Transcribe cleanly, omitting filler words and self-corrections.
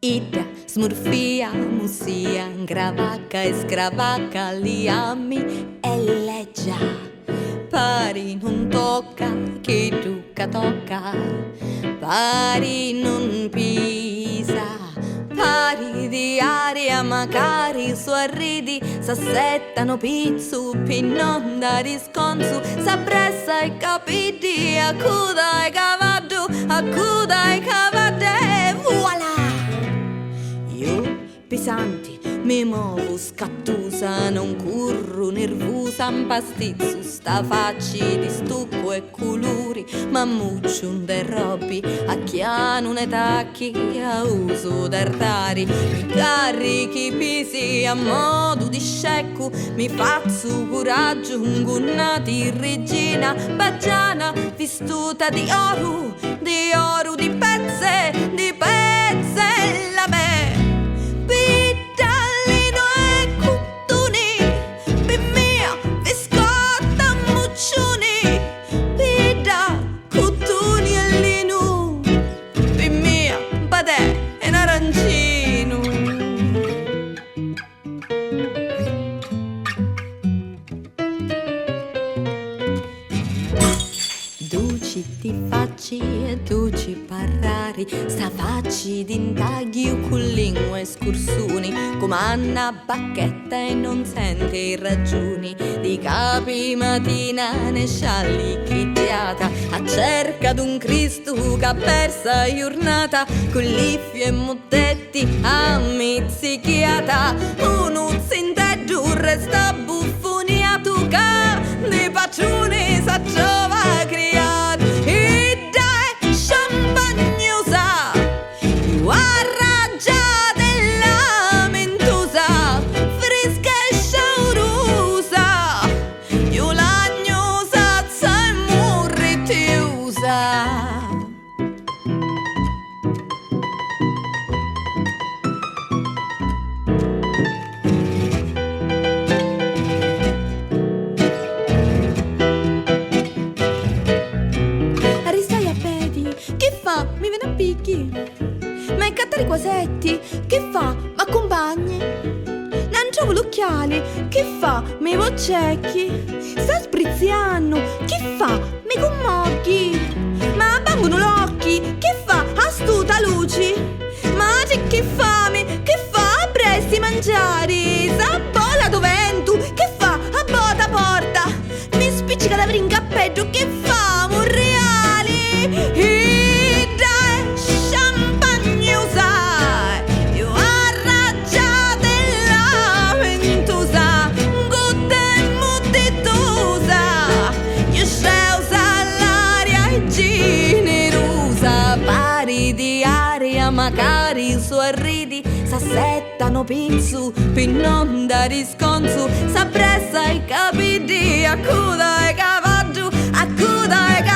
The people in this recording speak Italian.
Ida, smurfia, musia, gravacca e scravacca, liami e leggia. Pari non tocca, chi tocca tocca, pari non pisa. Pari di aria, magari sorridi, s'assettano pizzu, pinonda risconsu, s'appressa i capiti, accuda e cavallo, accuda e cavade, voilà! Io, pesanti, mi muovo scattusa, non curro nervosa, impastizzo sta facci di stucco e colori, mammuccio un derrobi, acchiano ne tacchi, a uso d'artari, mi carichi pisi a modo di scecco, mi faccio coraggio, un gunnati regina, baggiana, vistuta di oro, di pezze, la me. Ti facci e tu ci parlari, sta facci d'intaghi con lingue escursuni, come Anna Bacchetta e non sente i ragioni, di capi mattina ne scialli chittiata, a cerca d'un Cristo che ha persa giornata, con liffi e muddetti a mizzichiata, un uzzinteddu resta buffoniato che di paciuni sa giova criata. Mi viene a picchi. Ma è cattare quasetti, che fa? M'accompagni? Non trovo l'occhiali, che fa? Mi vocecchi. Sta spriziando, che fa? Mi commocchi. Ma bambono l'occhi, che fa? Astuta luci. Ma c'è che fame, che fa? Presti mangiare. Sa bolla do vento, che fa? A bota porta. Mi spiccica da brinca a peggio, che fa? Monreali. Magari sorridi, s'assettano pizzu, pinonda risconsu, s'appressa i capiti, accuda e cavallo, accuda e cavallo.